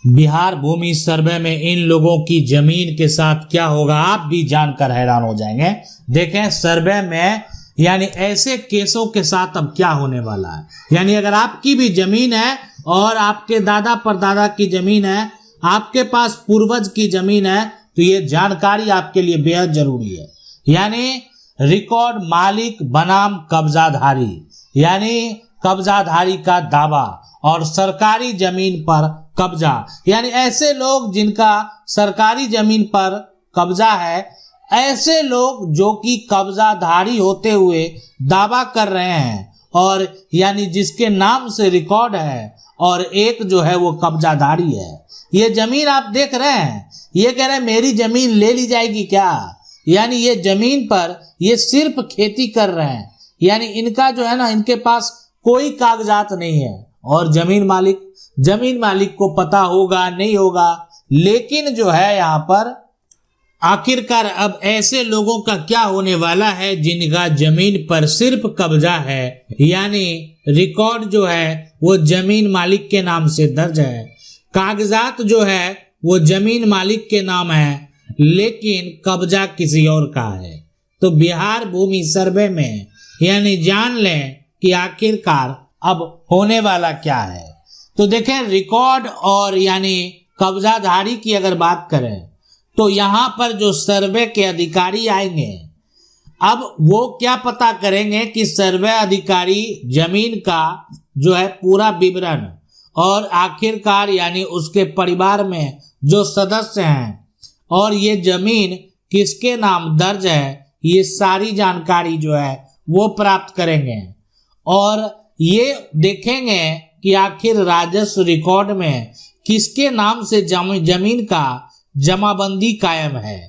बिहार भूमि सर्वे में इन लोगों की जमीन के साथ क्या होगा, आप भी जानकर हैरान हो जाएंगे। देखें सर्वे में यानी ऐसे केसों के साथ अब क्या होने वाला है। यानी अगर आपकी भी जमीन है और आपके दादा परदादा की जमीन है, आपके पास पूर्वज की जमीन है, तो ये जानकारी आपके लिए बेहद जरूरी है। यानी रिकॉर्ड मालिक बनाम कब्जाधारी, यानी कब्जाधारी का दावा और सरकारी जमीन पर कब्जा, यानी ऐसे लोग जिनका सरकारी जमीन पर कब्जा है, ऐसे लोग जो कि कब्जाधारी होते हुए दावा कर रहे हैं और यानी जिसके नाम से रिकॉर्ड है और एक जो है वो कब्जाधारी है। ये जमीन आप देख रहे हैं, ये कह रहे हैं मेरी जमीन ले ली जाएगी क्या। यानी ये जमीन पर ये सिर्फ खेती कर रहे हैं, यानी इनका जो है ना, इनके पास कोई कागजात नहीं है। और जमीन मालिक को पता होगा नहीं होगा, लेकिन जो है यहाँ पर आखिरकार अब ऐसे लोगों का क्या होने वाला है जिनका जमीन पर सिर्फ कब्जा है, यानी रिकॉर्ड जो है वो जमीन मालिक के नाम से दर्ज है, कागजात जो है वो जमीन मालिक के नाम है, लेकिन कब्जा किसी और का है। तो बिहार भूमि सर्वे में यानी जान लें कि आखिरकार अब होने वाला क्या है। तो देखें रिकॉर्ड और यानी कब्जाधारी की अगर बात करें तो यहाँ पर जो सर्वे के अधिकारी आएंगे, अब वो क्या पता करेंगे कि सर्वे अधिकारी जमीन का जो है पूरा विवरण और आखिरकार यानी उसके परिवार में जो सदस्य हैं और ये जमीन किसके नाम दर्ज है, ये सारी जानकारी जो है वो प्राप्त करेंगे और ये देखेंगे कि आखिर राजस्व रिकॉर्ड में किसके नाम से जमीन का जमाबंदी कायम है।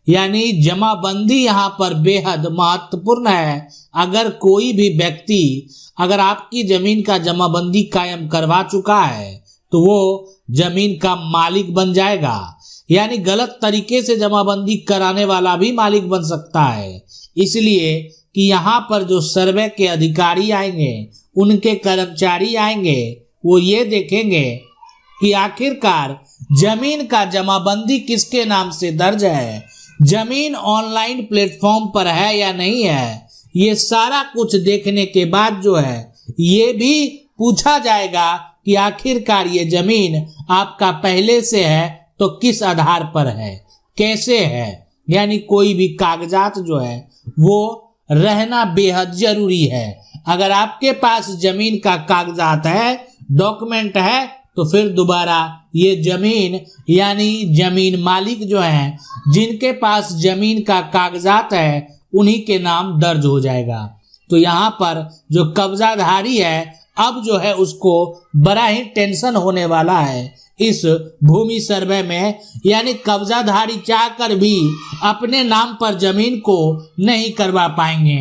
यानी जमाबंदी यहाँ पर बेहद महत्वपूर्ण है। अगर कोई भी व्यक्ति अगर आपकी जमीन का जमाबंदी कायम करवा चुका है तो वो जमीन का मालिक बन जाएगा। यानी गलत तरीके से जमाबंदी कराने वाला भी मालिक बन सकता है। इसलिए कि यहाँ पर जो सर्वे के अधिकारी आएंगे, उनके कर्मचारी आएंगे, वो ये देखेंगे कि आखिरकार जमीन का जमाबंदी किसके नाम से दर्ज है, जमीन ऑनलाइन प्लेटफॉर्म पर है या नहीं है। ये सारा कुछ देखने के बाद जो है ये भी पूछा जाएगा कि आखिरकार ये जमीन आपका पहले से है तो किस आधार पर है, कैसे है। यानी कोई भी कागजात जो है वो रहना बेहद जरूरी है। अगर आपके पास जमीन का कागजात है, डॉक्यूमेंट है, तो फिर दोबारा ये जमीन यानी जमीन मालिक जो हैं, जिनके पास जमीन का कागजात है, उन्हीं के नाम दर्ज हो जाएगा। तो यहाँ पर जो कब्जाधारी है अब जो है उसको बड़ा ही टेंशन होने वाला है इस भूमि सर्वे में। यानी कब्जाधारी चाहकर भी अपने नाम पर जमीन को नहीं करवा पाएंगे,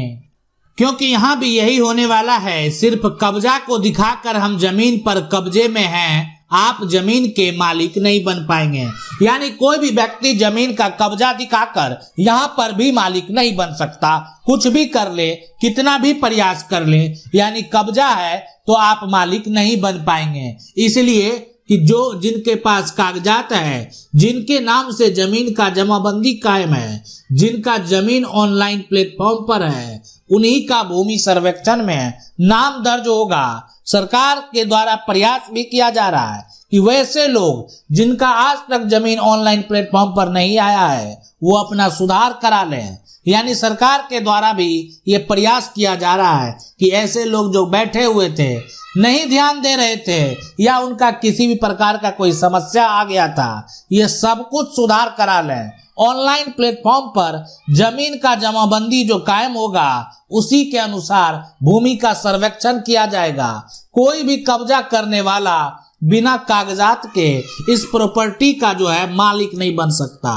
क्योंकि यहाँ भी यही होने वाला है। सिर्फ कब्जा को दिखाकर हम जमीन पर कब्जे में हैं, आप जमीन के मालिक नहीं बन पाएंगे। यानी कोई भी व्यक्ति जमीन का कब्जा दिखाकर यहाँ पर भी मालिक नहीं बन सकता। कुछ भी कर ले, कितना भी प्रयास कर ले, यानी कब्जा है तो आप मालिक नहीं बन पाएंगे। इसलिए कि जो जिनके पास कागजात है, जिनके नाम से जमीन का जमाबंदी कायम है, जिनका जमीन ऑनलाइन प्लेटफॉर्म पर है, उन्हीं का भूमि सर्वेक्षण में नाम दर्ज होगा। सरकार के द्वारा प्रयास भी किया जा रहा है कि वैसे लोग जिनका आज तक जमीन ऑनलाइन प्लेटफॉर्म पर नहीं आया है वो अपना सुधार करा लें। यानी सरकार के द्वारा भी ये प्रयास किया जा रहा है कि ऐसे लोग जो बैठे हुए थे, नहीं ध्यान दे रहे थे या उनका किसी भी प्रकार का कोई समस्या आ गया था, ये सब कुछ सुधार करा लें। ऑनलाइन प्लेटफॉर्म पर जमीन का जमाबंदी जो कायम होगा उसी के अनुसार भूमि का सर्वेक्षण किया जाएगा। कोई भी कब्जा करने वाला बिना कागजात के इस प्रॉपर्टी का जो है मालिक नहीं बन सकता।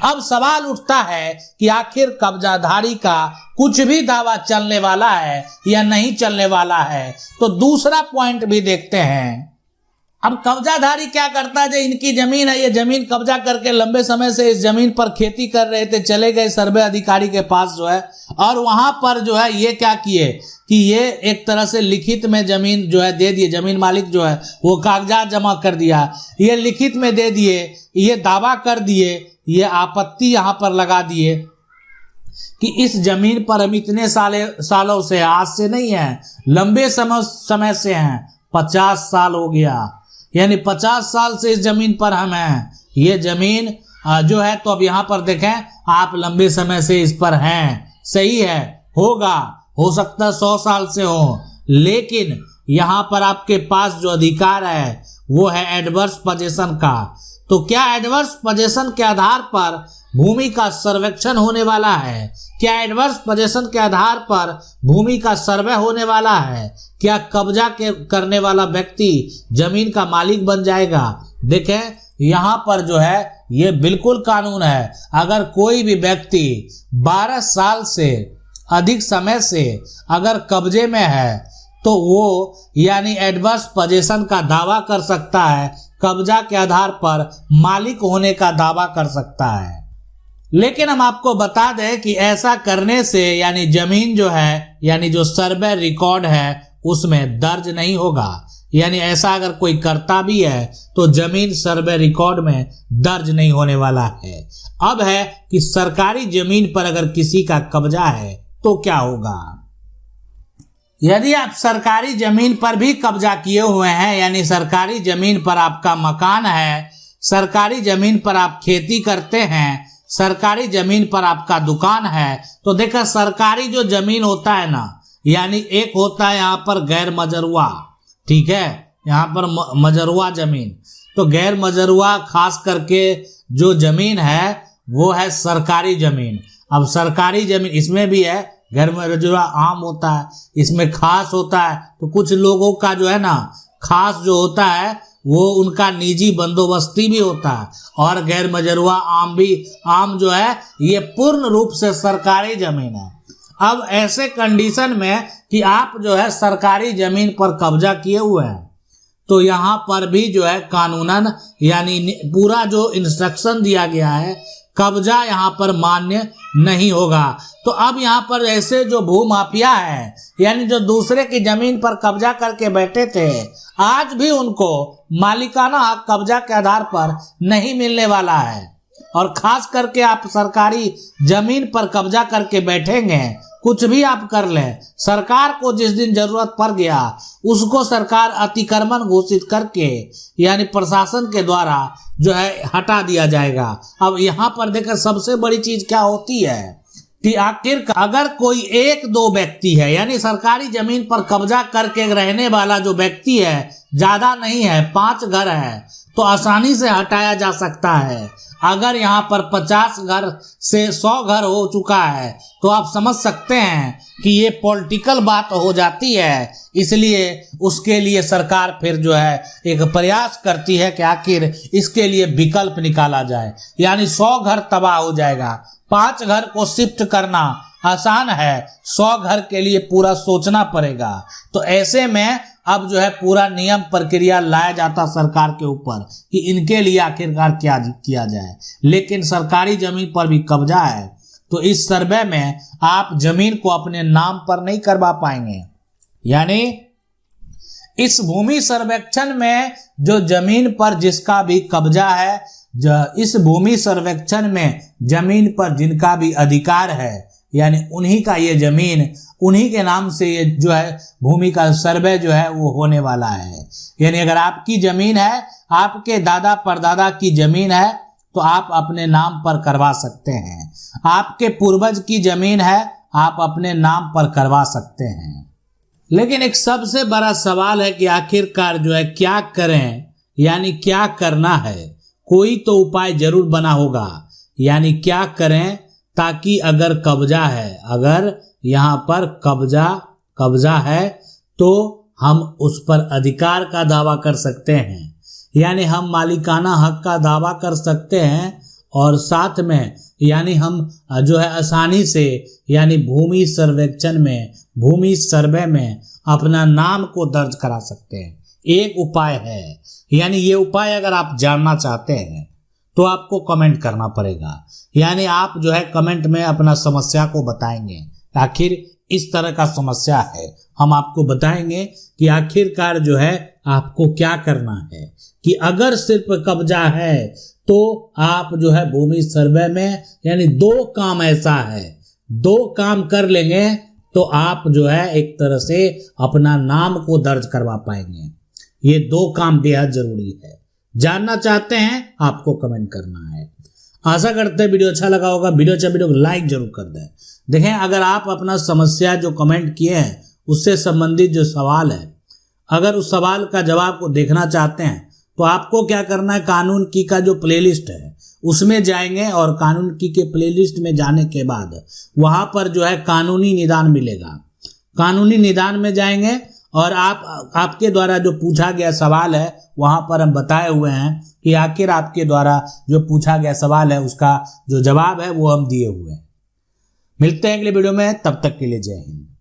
अब सवाल उठता है कि आखिर कब्जाधारी का कुछ भी दावा चलने वाला है या नहीं चलने वाला है। तो दूसरा पॉइंट भी देखते हैं अब कब्जाधारी क्या करता है, जो इनकी जमीन है, ये जमीन कब्जा करके लंबे समय से इस जमीन पर खेती कर रहे थे, चले गए सर्वे अधिकारी के पास जो है, और वहां पर जो है ये क्या किए कि ये एक तरह से लिखित में जमीन जो है दे दिए, जमीन मालिक जो है वो कागजात जमा कर दिया, ये लिखित में दे दिए, ये दावा कर दिए, ये आपत्ति यहां पर लगा दिए कि इस जमीन पर हम इतने सालों से, आज से नहीं है, लंबे समय से हैं, 50 साल हो गया, यानी 50 साल से इस जमीन पर हम हैं, ये जमीन जो है, तो अब यहाँ पर देखें आप लंबे समय से इस पर हैं, सही है, होगा, हो सकता है 100 साल से हो, लेकिन यहाँ पर आपके पास जो अधिकार है वो है एडवर्स पोजेशन का। तो क्या एडवर्स पोजेशन के आधार पर भूमि का सर्वेक्षण होने वाला है? क्या एडवर्स पोजेशन के आधार पर भूमि का सर्वे होने वाला है? क्या कब्जा करने वाला व्यक्ति जमीन का मालिक बन जाएगा? देखें यहाँ पर जो है ये बिल्कुल कानून है, अगर कोई भी व्यक्ति 12 साल से अधिक समय से अगर कब्जे में है तो वो यानी एडवर्स पोजेशन का दावा कर सकता है, कब्जा के आधार पर मालिक होने का दावा कर सकता है। लेकिन हम आपको बता दें कि ऐसा करने से यानी जमीन जो है, यानी जो सर्वे रिकॉर्ड है उसमें दर्ज नहीं होगा, यानी ऐसा अगर कोई करता भी है तो जमीन सर्वे रिकॉर्ड में दर्ज नहीं होने वाला है। अब है कि सरकारी जमीन पर अगर किसी का कब्जा है तो क्या होगा? यदि आप सरकारी जमीन पर भी कब्जा किए हुए हैं, यानी सरकारी जमीन पर आपका मकान है, सरकारी जमीन पर आप खेती करते हैं, सरकारी जमीन पर आपका दुकान है, तो देखा सरकारी जो जमीन होता है ना, यानी एक होता है यहाँ पर गैर मजरुआ, ठीक है, यहाँ पर मजरुआ जमीन, तो गैर मजरुआ खास करके जो जमीन है वो है सरकारी जमीन। अब सरकारी जमीन इसमें भी है, गैर मजरुआ आम होता है, इसमें खास होता है, तो कुछ लोगों का जो है ना खास जो होता है वो उनका निजी बंदोबस्ती भी होता है, और गैर मजरुआ आम जो है ये पूर्ण रूप से सरकारी जमीन है। अब ऐसे कंडीशन में कि आप जो है सरकारी जमीन पर कब्जा किए हुए हैं, तो यहाँ पर भी जो है कानूनन यानी पूरा जो इंस्ट्रक्शन दिया गया है, कब्जा यहाँ पर मान्य नहीं होगा। तो अब यहाँ पर ऐसे जो भूमाफिया है, यानी जो दूसरे की जमीन पर कब्जा करके बैठे थे, आज भी उनको मालिकाना हक कब्जा के आधार पर नहीं मिलने वाला है। और खास करके आप सरकारी जमीन पर कब्जा करके बैठेंगे, कुछ भी आप कर लें, सरकार को जिस दिन जरूरत पड़ गया उसको सरकार अतिक्रमण घोषित करके यानी प्रशासन के द्वारा जो है हटा दिया जाएगा। अब यहाँ पर देखकर सबसे बड़ी चीज क्या होती है कि आखिर अगर कोई एक दो व्यक्ति है, यानी सरकारी जमीन पर कब्जा करके रहने वाला जो व्यक्ति है ज्यादा नहीं है, 5 घर है, तो आसानी से हटाया जा सकता है। अगर यहाँ पर 50 घर से 100 घर हो चुका है तो आप समझ सकते हैं कि ये पॉलिटिकल बात हो जाती है, इसलिए उसके लिए सरकार फिर जो है एक प्रयास करती है कि आखिर इसके लिए विकल्प निकाला जाए, यानी 100 घर तबाह हो जाएगा, 5 घर को शिफ्ट करना आसान है, 100 घर के लिए पूरा सोचना पड़ेगा। तो ऐसे में अब जो है पूरा नियम प्रक्रिया लाया जाता सरकार के ऊपर कि इनके लिए आखिरकार क्या किया जाए। लेकिन सरकारी जमीन पर भी कब्जा है तो इस सर्वे में आप जमीन को अपने नाम पर नहीं करवा पाएंगे, यानी इस भूमि सर्वेक्षण में जो जमीन पर जिसका भी कब्जा है, इस भूमि सर्वेक्षण में जमीन पर जिनका भी अधिकार है, यानी उन्हीं का ये जमीन, उन्हीं के नाम से ये जो है भूमि का सर्वे जो है वो होने वाला है। यानी अगर आपकी जमीन है, आपके दादा परदादा की जमीन है तो आप अपने नाम पर करवा सकते हैं, आपके पूर्वज की जमीन है आप अपने नाम पर करवा सकते हैं। लेकिन एक सबसे बड़ा सवाल है कि आखिरकार जो है क्या करें, यानी क्या करना है। कोई तो उपाय जरूर बना होगा, यानी क्या करें ताकि अगर कब्जा है, अगर यहाँ पर कब्जा है तो हम उस पर अधिकार का दावा कर सकते हैं, यानी हम मालिकाना हक का दावा कर सकते हैं, और साथ में यानी हम जो है आसानी से यानी भूमि सर्वेक्षण में, भूमि सर्वे में अपना नाम को दर्ज करा सकते हैं। एक उपाय है, यानी ये उपाय अगर आप जानना चाहते हैं तो आपको कमेंट करना पड़ेगा। यानी आप जो है कमेंट में अपना समस्या को बताएंगे, आखिर इस तरह का समस्या है, हम आपको बताएंगे कि आखिरकार जो है आपको क्या करना है। कि अगर सिर्फ कब्जा है तो आप जो है भूमि सर्वे में, यानी 2 काम ऐसा है, 2 काम कर लेंगे तो आप जो है एक तरह से अपना नाम को दर्ज करवा पाएंगे। ये 2 काम बेहद जरूरी है। जानना चाहते हैं, आपको कमेंट करना है। आशा करते हैं वीडियो अच्छा लगा होगा। वीडियो को लाइक जरूर कर दें। देखें, अगर आप अपना समस्या जो कमेंट किए हैं उससे संबंधित जो सवाल है, अगर उस सवाल का जवाब को देखना चाहते हैं तो आपको क्या करना है, कानून की का जो प्लेलिस्ट है उसमें जाएंगे और कानून की के प्लेलिस्ट में जाने के बाद वहां पर जो है कानूनी निदान मिलेगा। कानूनी निदान में जाएंगे और आपके द्वारा जो पूछा गया सवाल है वहां पर हम बताए हुए हैं कि आखिर आपके द्वारा जो पूछा गया सवाल है उसका जो जवाब है वो हम दिए हुए हैं। मिलते हैं अगले वीडियो में, तब तक के लिए जय हिंद।